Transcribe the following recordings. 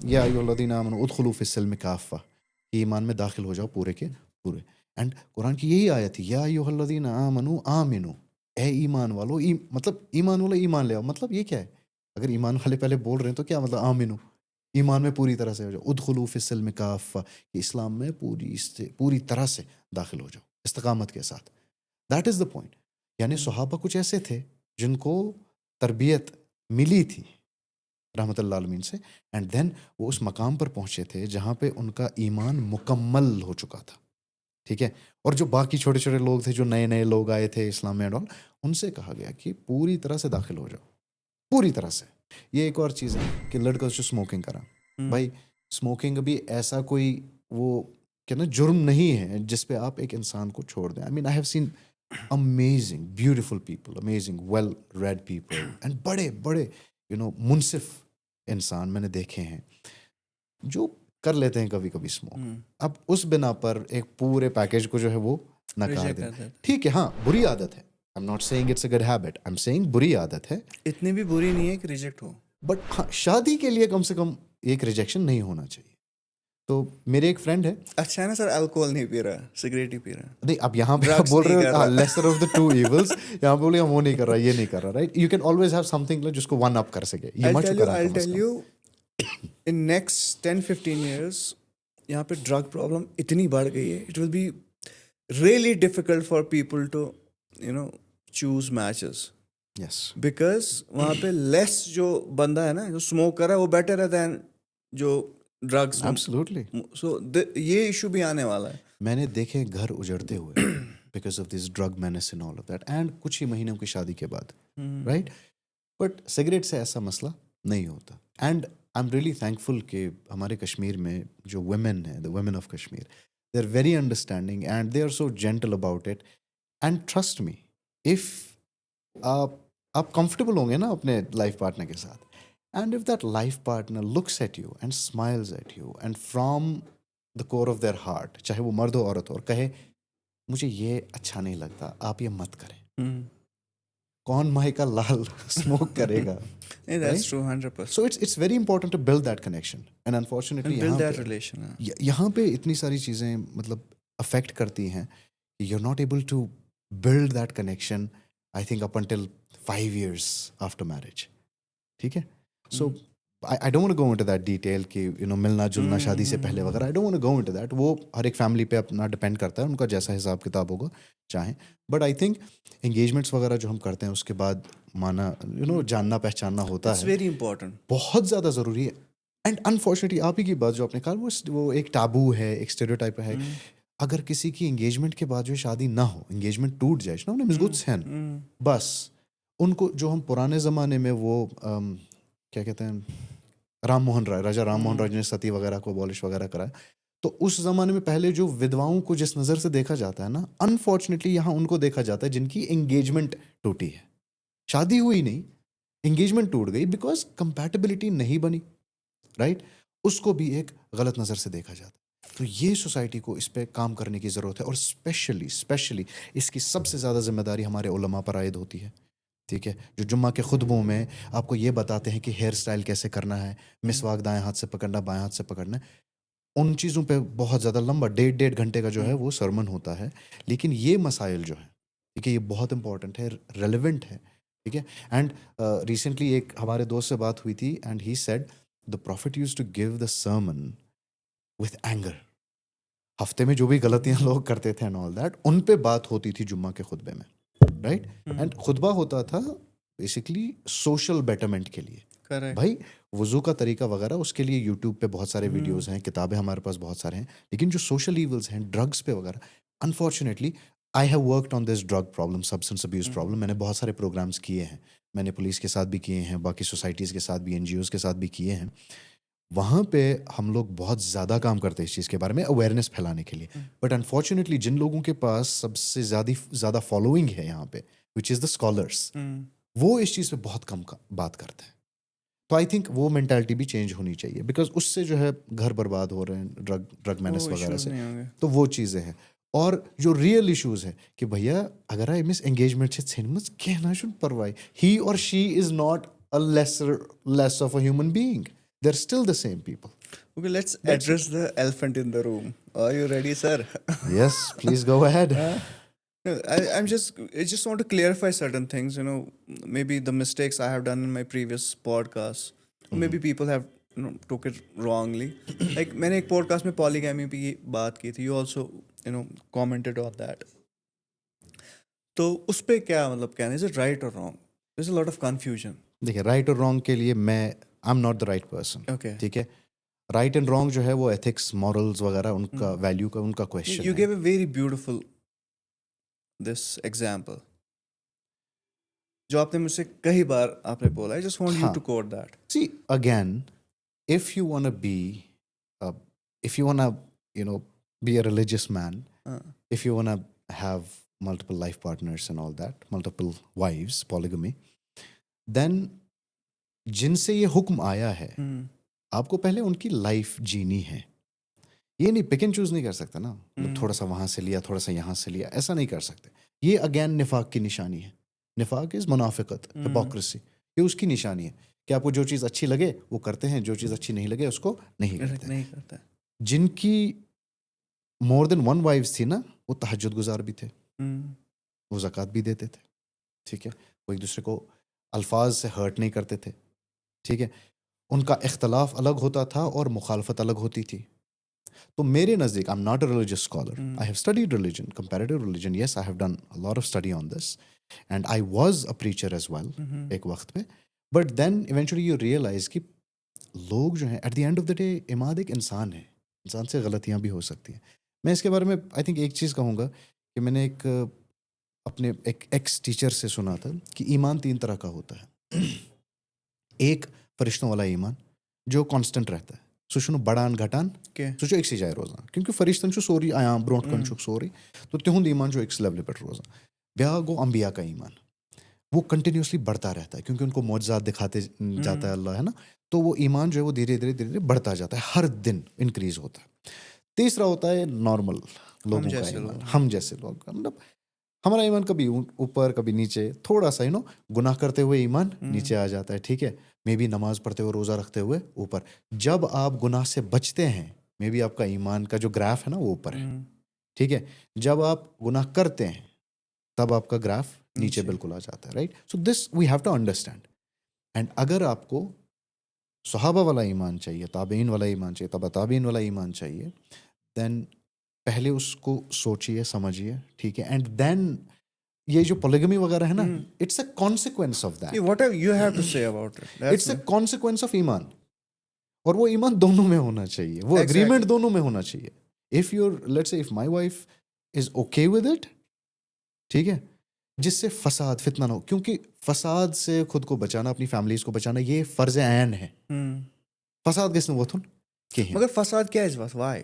یا ایھا الذین آمنوا ادخلوا فی السلم کافہ، کہ ایمان میں داخل ہو جاؤ پورے کے پورے. اینڈ قرآن کی یہی آیت تھی، یا ایھا الذین آمنوا آمنوا، اے ایمان والو، مطلب ایمان والو ایمان لے آؤ. مطلب یہ کیا ہے؟ اگر ایمان والے پہلے بول رہے ہیں تو کیا مطلب آمنو، ایمان میں پوری طرح سے ہو جاؤ. ادخلوا فی السلم کافہ، کہ اسلام میں پوری طرح سے داخل ہو جاؤ استقامت کے ساتھ. That is the point. یعنی صحابہ کچھ ایسے تھے جن کو تربیت ملی تھی رحمۃ اللہ عالمین سے، اینڈ دین وہ اس مقام پر پہنچے تھے جہاں پہ ان کا ایمان مکمل ہو چکا تھا. ٹھیک ہے. اور جو باقی چھوٹے چھوٹے لوگ تھے، جو نئے نئے لوگ آئے تھے اسلام میں اینڈ آل، ان سے کہا گیا کہ پوری طرح سے داخل ہو جاؤ، پوری طرح سے. یہ ایک اور چیز ہے کہ لڑکا جو اسموکنگ کرا، بھائی اسموکنگ بھی ایسا کوئی وہ کہ نا جرم نہیں ہے جس پہ آپ ایک انسان کو چھوڑ دیں. I mean I have seen amazing beautiful people, amazing well read people, and بڑے بڑے منصف انسان میں نے دیکھے ہیں جو کر لیتے ہیں کبھی کبھی اسموک. اب اس بنا پر ایک پورے پیکیج کو جو ہے وہ نکار دیں. ٹھیک ہے، ہاں بری عادت ہے. I'm not saying it's a good habit, I'm saying بری عادت ہے. اتنی بھی بری نہیں ہے کہ ریجیکٹ ہو، بٹ ہاں شادی کے لیے کم سے کم ایک ریجیکشن نہیں ہونا چاہیے. تو میرے ایک فرینڈ ہے، اچھا ہے نا سر، الکوہل نہیں پی رہا، سگریٹ ہی پی رہا. نہیں اب یہاں پہ آپ بول رہے ہو lesser of the two evils, یہاں پہ بولے وہ نہیں کر رہا، یہ نہیں کر رہا، right. You can always have some thing جس کو ون اپ کر سکے. یہ مت کرا. I'll tell you in next 10-15 years یہاں پہ ڈرگ پرابلم اتنی بڑھ گئی ہے، it will be really difficult for people to choose matches. Yes, because وہاں پہ لیس جو بندہ ہے نا جو اسموک کر رہا ہے وہ بیٹر ہے دین جو ڈرگس. ایبسلیوٹلی. سو یہ ایشو بھی آنے والا ہے. میں نے دیکھے گھر اجڑتے ہوئے because of this drug means and all of that, and کچھ ہی مہینوں کی شادی کے بعد، رائٹ. بٹ سگریٹ سے ایسا مسئلہ نہیں ہوتا. And I am really thankful کہ ہمارے کشمیر میں جو ویمن ہیں، the women of Kashmir, they are very understanding and they are so gentle about it. And trust me, if آپ کمفرٹیبل ہوں گے نا اپنے لائف پارٹنر کے ساتھ، and if that life partner looks at you and smiles at you and from the core of their heart, چاہے وہ مرد ہو عورت ہو، اور کہے مجھے یہ اچھا نہیں لگتا، آپ یہ مت کریں، کون ماہی کا لال اسموک کرے گا؟ That's true, 100%. So it's very important to build that connection. And unfortunately build that relation. یہاں پہ اتنی ساری چیزیں مطلب افیکٹ کرتی ہیں کہ you're not able to build that connection I think up until 5 years after marriage. ٹھیک ہے. So I don't want to go into that detail کہ ملنا جلنا شادی سے پہلے وغیرہ. I don't want to go into that. وہ ہر ایک فیملی پہ اپنا ڈپینڈ کرتا ہے، ان کا جیسا حساب کتاب ہوگا چاہیں. بٹ آئی تھنک انگیجمنٹس وغیرہ جو ہم کرتے ہیں اس کے بعد مانا جاننا پہچاننا ہوتا ہے، ویری امپورٹنٹ، بہت زیادہ ضروری ہے. اینڈ انفارچونیٹلی آپ ہی کی بات جو آپ نے کہا وہ ایک ٹابو ہے، ایک اسٹیریوٹائپ ہے. اگر کسی کی انگیجمنٹ کے بعد جو شادی نہ ہو، انگیجمنٹ ٹوٹ جائے، بس ان کو جو ہم پرانے زمانے میں وہ کیا کہتے ہیں رام موہن رائے، راجا رام موہن رائے نے ستی وغیرہ کو abolish وغیرہ کرایا، تو اس زمانے میں پہلے جو ودواؤں کو جس نظر سے دیکھا جاتا ہے نا، انفارچونیٹلی یہاں ان کو دیکھا جاتا ہے جن کی انگیجمنٹ ٹوٹی ہے. شادی ہوئی نہیں، انگیجمنٹ ٹوٹ گئی بیکاز کمپیٹیبلٹی نہیں بنی، رائٹ. اس کو بھی ایک غلط نظر سے دیکھا جاتا ہے. تو یہ سوسائٹی کو اس پہ کام کرنے کی ضرورت ہے، اور اسپیشلی اس کی سب سے زیادہ ذمہ داری ہمارے علماء پر عائد ہوتی ہے. ٹھیک ہے، جو جمعہ کے خطبوں میں آپ کو یہ بتاتے ہیں کہ ہیئر اسٹائل کیسے کرنا ہے، مسواک دائیں ہاتھ سے پکڑنا، بائیں ہاتھ سے پکڑنا ہے، ان چیزوں پہ بہت زیادہ لمبا 1.5 گھنٹے کا جو ہے وہ سرمن ہوتا ہے. لیکن یہ مسائل جو ہیں، ٹھیک ہے، یہ بہت امپورٹنٹ ہے، ریلیونٹ ہے. ٹھیک ہے. اینڈ ریسنٹلی ایک ہمارے دوست سے بات ہوئی تھی and he said the prophet used to give the sermon with anger. ہفتے میں جو بھی غلطیاں لوگ کرتے تھے اینڈ آل دیٹ، ان پہ بات ہوتی تھی جمعہ کے خطبے میں، رائٹ. اینڈ خطبہ ہوتا تھا بیسکلی سوشل بیٹرمنٹ کے لیے. بھائی وضو کا طریقہ وغیرہ اس کے لیے یوٹیوب پہ بہت سارے ویڈیوز ہیں، کتابیں ہمارے پاس بہت سارے ہیں، لیکن جو سوشل ایولز ہیں، ڈرگس پہ وغیرہ، unfortunately I have worked on this drug problem, substance abuse problem. میں نے بہت سارے پروگرامس کیے ہیں، میں نے پولیس کے ساتھ بھی کیے ہیں، باقی سوسائٹیز کے ساتھ بھی، این جی اوز کے ساتھ بھی کیے ہیں. وہاں پہ ہم لوگ بہت زیادہ کام کرتے ہیں اس چیز کے بارے میں اویئرنیس پھیلانے کے لیے. بٹ انفارچونیٹلی جن لوگوں کے پاس سب سے زیادہ فالوئنگ ہے یہاں پہ، وچ از دا اسکالرس، وہ اس چیز پہ بہت کم بات کرتے ہیں. تو آئی تھنک وہ مینٹالٹی بھی چینج ہونی چاہیے، بیکاز اس سے جو ہے گھر برباد ہو رہے ہیں ڈرگ مینس وغیرہ سے. تو وہ چیزیں ہیں. اور جو ریئل ایشوز ہے کہ بھیا اگر أمِس انگیجمنٹ چھِ ژھیٚنمٕژ کینٛہہ نہ چھُنہٕ پرواے، ہی اور she is not a less of a human being. they're still the same people. Okay, let's address the elephant in the room. Are you ready, sir? Yes, please go ahead. No, I just want to clarify certain things. You know, maybe the mistakes I have done in my previous podcasts, or maybe people have took it wrongly. Like मैंने एक podcast में polygamy पे बात की थी. You also commented on that. तो उस पे क्या मतलब कहना है? Is it right or wrong? There's a lot of confusion. देखिए, राइट और रॉन्ग के लिए मैं आई am not the right person. Okay. ठीक है, राइट एंड रॉन्ग जो है वो एथिक्स, मॉरल्स वगैरह, उनका वैल्यू का उनका क्वेश्चन You है. gave a very beautiful this example. जो आपने मुझसे कई बार आपने बोला. I just want you to quote that. See, again, if you want to be, if you want to, be a religious man, if you want to have multiple life partners and all that, multiple wives, polygamy, then जिनसे ये हुक्म आया है, आपको पहले उनकी life जीनी है. ये नहीं पिक एंड चूज नहीं कर सकते ना, मतलब थोड़ा सा वहां से लिया, थोड़ा सा यहाँ से लिया, ऐसा नहीं कर सकते. ये अगेन निफाक की निशानी है. निफाक इज मुनाफिकत, हिपोक्रेसी. ये उसकी निशानी है कि आपको जो चीज़ अच्छी लगे वो करते हैं, जो चीज़ अच्छी नहीं लगे उसको नहीं करते. नहीं करता. जिनकी मोर देन वन वाइफ्स थी ना, वो तहज्जुद गुजार भी थे, वो ज़कात भी देते थे. ठीक है, वो एक दूसरे को अल्फाज से हर्ट नहीं करते थे. ठीक है, उनका इख्तलाफ अलग होता था और मुखालफत अलग होती थी. तो मेरे नज़दीक, I am not a religious scholar, I have studied religion, comparative religion, yes I have done a lot of study on this and I was a preacher as well एक वक्त पे. But then eventually you realize कि लोग जो हैं, at the end of the day Imad एक इंसान है, इंसान से गलतियाँ भी हो सकती हैं. मैं इसके बारे में आई थिंक एक चीज़ कहूँगा कि मैंने अपने एक एक्स टीचर से सुना था कि ईमान 3 तरह का होता है. एक फरिश्तों वाला ईमान जो कांस्टेंट रहता है, सो शुनु बड़ान घटान सो एक सी जाए रोज़ा, क्योंकि फरिश्तन छो सोरी आया ब्रोंट कन छुक सोरी, तो तिहुंद ईमान जो एक लेवल पर रोज़ा. ब्याह गो अंबिया का ईमान, वो कंटिन्यूसली बढ़ता रहता है क्योंकि उनको मौजज़ात दिखाते जाता है अल्लाह, है ना. तो वो ईमान जो है वो धीरे धीरे बढ़ता जाता है, हर दिन इंक्रीज होता है. तीसरा होता है नॉर्मल लोगों का ईमान, हम जैसे लोग, मतलब हमारा ईमान कभी ऊपर कभी नीचे, थोड़ा सा गुनाह करते हुए ईमान नीचे आ जाता है. ठीक है, मे बी नमाज पढ़ते हुए, रोज़ा रखते हुए ऊपर. जब आप गुनाह से बचते हैं, मे बी आपका ईमान का जो ग्राफ है ना वो ऊपर है. ठीक है, जब आप गुनाह करते हैं तब आपका ग्राफ नीचे बिल्कुल आ जाता है. Right, so this we have to understand. And अगर आपको सहाबा वाला ईमान चाहिए, ताबीन वाला ईमान चाहिए, तबा ताबीन वाला ईमान चाहिए, देन पहले उसको सोचिए, समझिए. ठीक है, एंड देन ये जो पोलिगमी वगैरह है ना, it's a consequence of that. What you have to say about it? It's a consequence of ईमान. और वो ईमान दोनों में होना चाहिए, वो एग्रीमेंट दोनों में होना चाहिए. If your let's say if my wife is okay with it, ठीक है, जिससे फसाद फितना ना हो, क्योंकि फसाद से खुद को बचाना, अपनी फैमिलीज को बचाना, ये फर्ज ऐन है. फसाद किसने वो थुन के मगर फसाद क्या है इस बात? वाई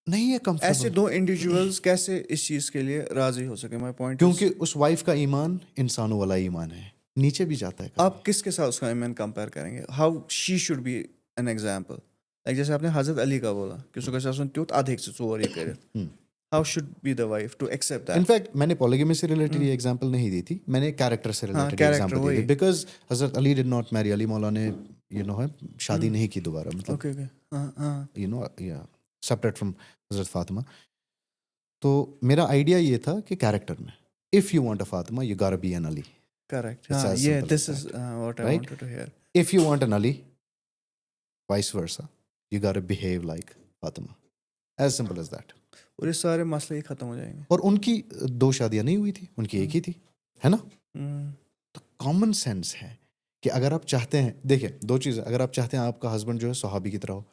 नहीं है कंफर्टेबल. ऐसे दो इंडिविजुअल्स कैसे इस चीज के लिए राजी हो सके? माय पॉइंट, क्योंकि उस वाइफ का ईमान इंसानों वाला ईमान है, नीचे भी जाता है. आप किसके साथ उसका ईमान कंपेयर करेंगे? How she should be an example. Like जैसे आपने हजरत अली का बोला कि उसका शासन त्योत अधिक से चोर ये करे. How should be the wife to accept that? In fact मैंने पॉलिगमी से रिलेटेड ये एग्जांपल नहीं दी थी, मैंने कैरेक्टर से रिलेटेड एग्जांपल दी थी. Because Hazrat Ali did not marry, Ali मौला ने है शादी नहीं की दोबारा, मतलब सेपरेट फ्रॉम हजरत फातिमा. तो मेरा आइडिया ये था कि कैरेक्टर में, if you want a Fatima you got to be an Ali. Correct. Yeah, this is what I wanted to hear. If you want an Ali, vice versa, you got to behave like Fatima. As simple as that. और ये सारे मसले ही खत्म हो जाएंगे. और उनकी 2 शादियां नहीं हुई थी, उनकी एक ही थी, है ना. तो कॉमन सेंस है कि अगर आप चाहते हैं, देखिए 2 चीज़ें, अगर आप चाहते हैं आपका हस्बैंड जो है सहाबी की तरह हो,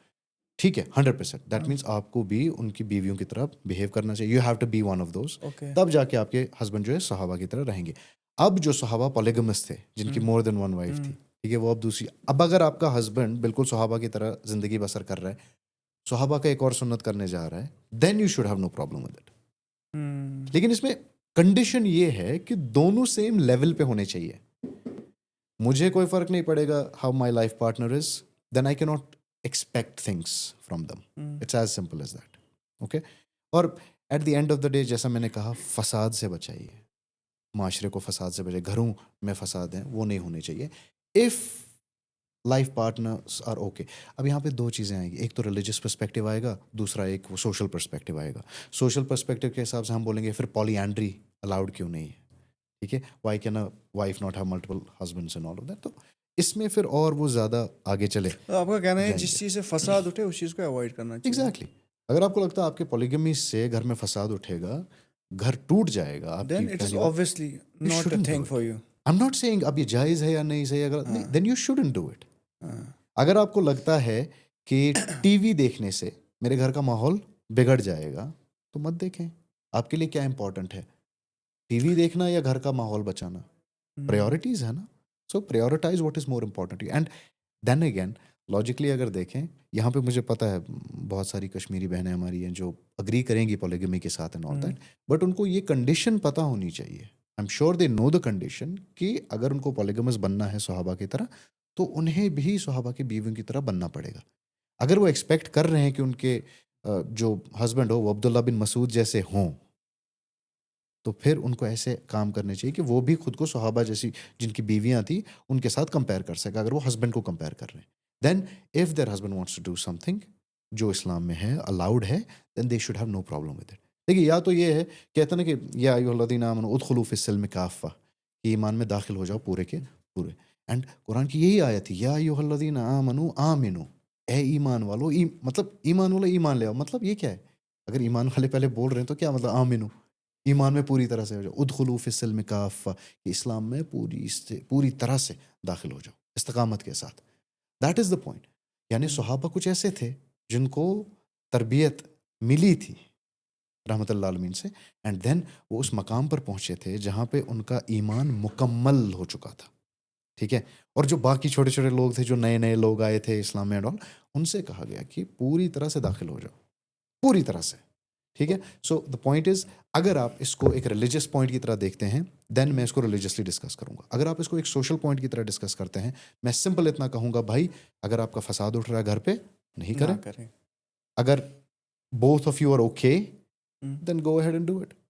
ठीक है, 100%, दैट मीन्स आपको भी उनकी बीवियों की तरह बिहेव करना चाहिए. You have to be one of those. तब जाके आपके हस्बैंड जो है सहाबा की तरह रहेंगे. अब जो सहाबा पॉलिगमस थे, जिनकी मोर देन वन वाइफ थी, ठीक है, वो अब दूसरी. अब अगर आपका हस्बैंड बिल्कुल सहाबा की तरह जिंदगी बसर कर रहा है, सहाबा का एक और सुन्नत करने जा रहा है, then you should have no problem with it. लेकिन इसमें कंडीशन ये है कि दोनों सेम लेवल पे होने चाहिए. मुझे कोई फर्क नहीं पड़ेगा how my life partner is, then I can not expect things from them. It's as simple as that. Okay? और at the end of the day, जैसा मैंने कहा, फसाद से बचाइए, माशरे को फसाद से बचाइए. घरों में फसाद हैं वो नहीं होने चाहिए. If life partners are okay. अब यहाँ पे दो चीज़ें आएंगी, एक तो रिलीजियस पर्सपेक्टिव आएगा, दूसरा एक वो सोशल पर्सपेक्टिव आएगा. सोशल पर्सपेक्टिव के हिसाब से हम बोलेंगे फिर पॉलीएंड्री अलाउड क्यों नहीं है, ठीक है, why can a wife not have multiple husbands and all of that. तो इसमें फिर और वो ज़्यादा आगे चले तो आपका कहना है जाएंगे. जिस चीज़ से फसाद उठे उस चीज़ को अवॉइड करना चाहिए. एग्जैक्टली. अगर आपको लगता है आपके पॉलीगमी से घर में फसाद उठेगा, घर टूट जाएगा आपकी देन इट इज पहली बात, obviously not a shouldn't do thing it. For you. I am not saying अब ये जायज़ है या नहीं सही, अगर नहीं then you shouldn't do it. अगर आपको लगता है कि टीवी देखने से मेरे घर का माहौल बिगड़ जाएगा तो मत देखें. आपके लिए क्या इंपॉर्टेंट है, टीवी देखना या घर का माहौल बचाना? प्रायोरिटीज है ना. So prioritize what is more important. And then again logically अगर देखें, यहाँ पे मुझे पता है बहुत सारी कश्मीरी बहनें हमारी हैं जो अग्री करेंगी पॉलीगमी के साथ एंड ऑल दैट, बट उनको ये कंडीशन पता होनी चाहिए. I am sure they know the condition कि अगर उनको पॉलीगमस बनना है सहाबा की तरह तो उन्हें भी सहाबा की बीवियों की तरह बनना पड़ेगा. अगर वो एक्सपेक्ट कर रहे हैं कि उनके जो हस्बैंड हो वो अब्दुल्ला बिन मसूद जैसे हों, तो फिर उनको ऐसे काम करने चाहिए कि वो भी खुद को सहाबा जैसी जिनकी बीवियां थी उनके साथ कंपेयर कर सके. अगर वो हस्बैंड को कंपेयर कर रहे हैं, then if their husband wants to do something जो इस्लाम में है, अलाउड है, then they should have no problem with it. देखिए, या तो ये है, कहते हैं ना कि या अय्युहल्लज़ीना आमनू उदखुलू फिस्सिल्म काफ़ा, कि ईमान में दाखिल हो जाओ पूरे के पूरे. एंड कुरान की यही आयत थी, या अय्युहल्लज़ीना आमनू आमिनू, ए ईमान वालो, मतलब ईमान वालो ईमान ले आओ. मतलब ये क्या है? अगर ईमान वाले पहले बोल रहे हैं तो क्या मतलब आमिनू, ईमान में पूरी तरह से हो जाओ. उदखुलू फिस्सिल्म काफ़ा, कि इस्लाम में पूरी तरह से दाखिल हो जाओ इस्तिकामत के साथ. That is the point. यानी सहाबा कुछ ऐसे थे जिनको तरबियत मिली थी रहमतुल्लाह अलमीन से, एंड देन वो उस मकाम पर पहुंचे थे जहाँ पे उनका ईमान मुकम्मल हो चुका था. ठीक है. और जो बाकी छोटे छोटे लोग थे, जो नए नए लोग आए थे इस्लाम में एंड ऑल, उनसे कहा गया कि पूरी तरह से दाखिल हो जाओ, पूरी तरह से. ठीक है. सो द पॉइंट इज, अगर आप इसको एक रिलीजियस पॉइंट की तरह देखते हैं देन मैं इसको रिलीजियसली डिस्कस करूंगा. अगर आप इसको एक सोशल पॉइंट की तरह डिस्कस करते हैं, मैं सिंपल इतना कहूंगा, भाई अगर आपका फसाद उठ रहा है घर पे, नहीं करें. करें. अगर both of you are okay, then go ahead and do it.